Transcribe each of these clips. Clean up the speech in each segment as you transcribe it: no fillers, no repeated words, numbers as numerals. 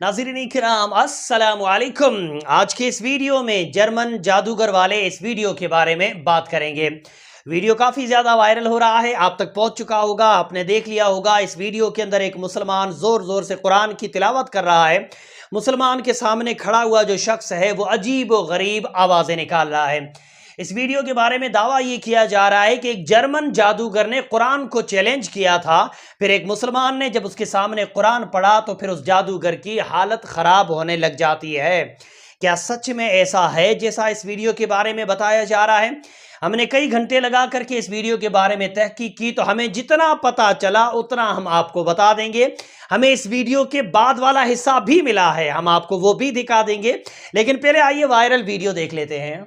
नाज़रीन इकराम अस्सलामु अलैकुम। आज के इस वीडियो में जर्मन जादूगर वाले इस वीडियो के बारे में बात करेंगे। वीडियो काफ़ी ज़्यादा वायरल हो रहा है, आप तक पहुंच चुका होगा, आपने देख लिया होगा। इस वीडियो के अंदर एक मुसलमान ज़ोर ज़ोर से कुरान की तिलावत कर रहा है। मुसलमान के सामने खड़ा हुआ जो शख्स है वो अजीब व गरीब आवाज़ें निकाल रहा है। इस वीडियो के बारे में दावा ये किया जा रहा है कि एक जर्मन जादूगर ने कुरान को चैलेंज किया था, फिर एक मुसलमान ने जब उसके सामने कुरान पढ़ा तो फिर उस जादूगर की हालत ख़राब होने लग जाती है। क्या सच में ऐसा है जैसा इस वीडियो के बारे में बताया जा रहा है? हमने कई घंटे लगा करके इस वीडियो के बारे में तहकीक की, तो हमें जितना पता चला उतना हम आपको बता देंगे। हमें इस वीडियो के बाद वाला हिस्सा भी मिला है, हम आपको वो भी दिखा देंगे। लेकिन पहले आइए वायरल वीडियो देख लेते हैं।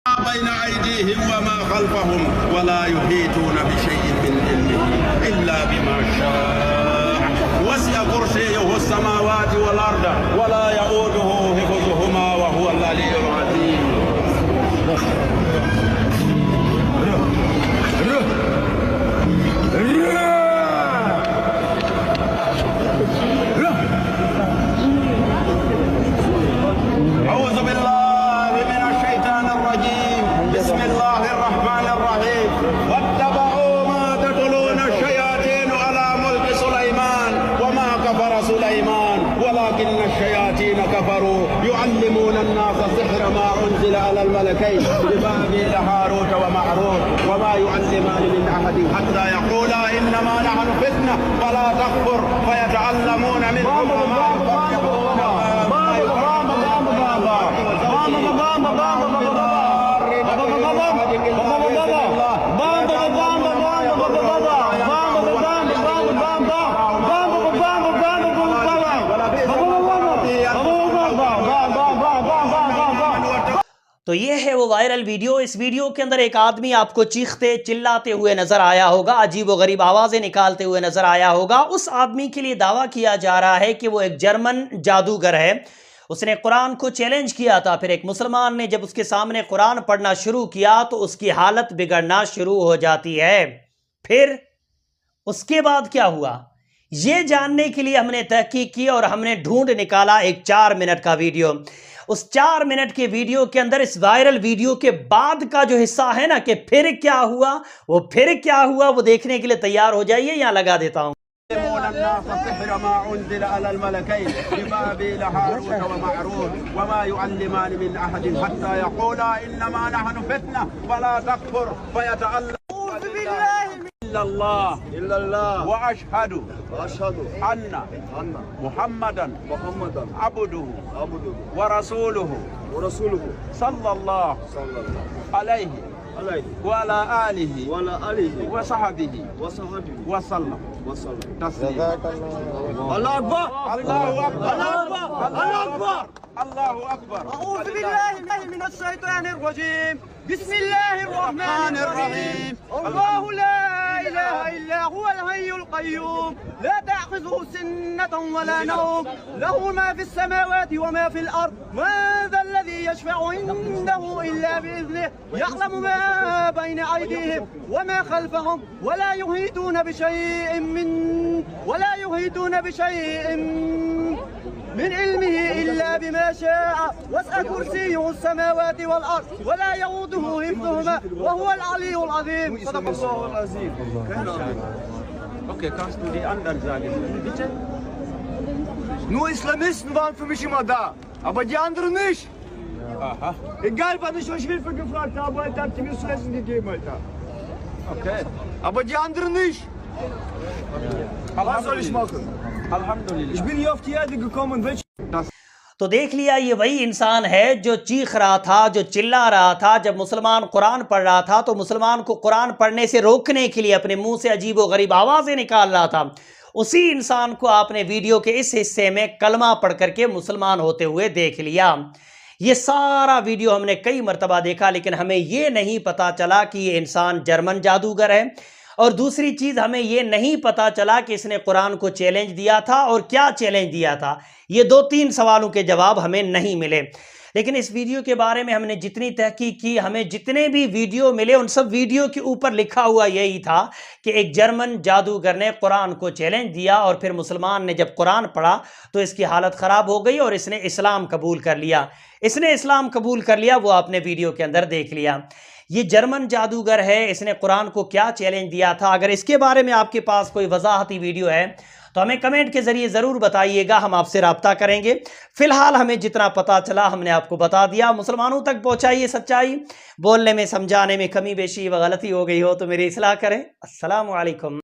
بين أيديهم وما خلفهم ولا يحيطون بشيء من علمه إلا بما شاء وسع كرسيه السماوات والأرض ولا يؤوده حفظهما وهو العلي العظيم. أعوذ بالله من الشيطان الرجيم. بسم الله الرحمن الرحيم. واتبعوا ما تتلون الشياطين على ملك سليمان وما كفر سليمان ولكن الشياطين كفروا يعلمون الناس السحر ما أنزل على الملكين ببابل هاروت وماروت وما يعلمان من أحد حتى يقولا إنما نحن فتنة فلا تكفر فيتعلمون منهما ما يفرقون तो ये है वो वायरल वीडियो। इस वीडियो के अंदर एक आदमी आपको चीखते चिल्लाते हुए नजर आया होगा, अजीब व गरीब आवाजें निकालते हुए नजर आया होगा। उस आदमी के लिए दावा किया जा रहा है कि वो एक जर्मन जादूगर है। उसने कुरान को चैलेंज किया था, फिर एक मुसलमान ने जब उसके सामने कुरान पढ़ना शुरू किया तो उसकी हालत बिगड़ना शुरू हो जाती है। फिर उसके बाद क्या हुआ, ये जानने के लिए हमने तहकीक की और हमने ढूंढ निकाला एक 4 मिनट का वीडियो। उस 4 मिनट के वीडियो के अंदर इस वायरल वीडियो के बाद का जो हिस्सा है ना कि फिर क्या हुआ, वो देखने के लिए तैयार हो जाइए। यहां लगा देता हूं। يعلمون الناس السحر ما أنزل على الملكين ببابل هاروت وماروت وما يعلمان من أحد حتى يقولا إنما نحن فتنة فلا تكفر فيتعلمون إلا الله وأشهد أن محمدا عبده ورسوله صلى الله عليه وعلى آله وصحبه وسلم تسليما. الله أكبر الله أكبر الله أكبر الله أكبر. أعوذ بالله من الشيطان الرجيم. بسم الله الرحمن الرحيم. الله لا إله إلا هو الحي القيوم لا تأخذه سنة ولا نوم له ما في السماوات وما في الأرض من ذا الذي يشفع عنده إلا بإذنه يعلم ما بين أيديهم وما خلفهم ولا يحيطون بشيء من علمه إلا بما شاء وسع كرسيه السماوات والأرض ولا يؤوده حفظهما وهو العلي العظيم. صدق الله العظيم. Okay, kannst du die anderen sagen? Bitte? Nur Islamisten waren für mich immer da, aber die anderen nicht. Aha. Egal, wann ich euch Hilfe gefragt habe, Alter, habt ihr mir zu essen gegeben, Alter. Okay. Aber die anderen nicht. Was soll ich machen? Alhamdulillah. Ich bin hier auf die Erde gekommen, welche... तो देख लिया, ये वही इंसान है जो चीख रहा था, जो चिल्ला रहा था जब मुसलमान कुरान पढ़ रहा था, तो मुसलमान को कुरान पढ़ने से रोकने के लिए अपने मुंह से अजीब व गरीब आवाज़ें निकाल रहा था। उसी इंसान को आपने वीडियो के इस हिस्से में कलमा पढ़ करके मुसलमान होते हुए देख लिया। ये सारा वीडियो हमने कई मरतबा देखा, लेकिन हमें ये नहीं पता चला कि ये इंसान जर्मन जादूगर है। और दूसरी चीज़, हमें ये नहीं पता चला कि इसने कुरान को चैलेंज दिया था और क्या चैलेंज दिया था। ये 2-3 सवालों के जवाब हमें नहीं मिले। लेकिन इस वीडियो के बारे में हमने जितनी तहकीक की, हमें जितने भी वीडियो मिले, उन सब वीडियो के ऊपर लिखा हुआ यही था कि एक जर्मन जादूगर ने कुरान को चैलेंज दिया और फिर मुसलमान ने जब कुरान पढ़ा तो इसकी हालत ख़राब हो गई और इसने इस्लाम कबूल कर लिया। इसने इस्लाम कबूल कर लिया, वो आपने वीडियो के अंदर देख लिया। ये जर्मन जादूगर है, इसने कुरान को क्या चैलेंज दिया था? अगर इसके बारे में आपके पास कोई वजाहती वीडियो है तो हमें कमेंट के जरिए ज़रूर बताइएगा, हम आपसे राब्ता करेंगे। फिलहाल हमें जितना पता चला हमने आपको बता दिया। मुसलमानों तक पहुंचाइए सच्चाई। बोलने में, समझाने में कमी बेशी व गलती हो गई हो तो मेरी इस्लाह करें। अस्सलामु अलैकुम।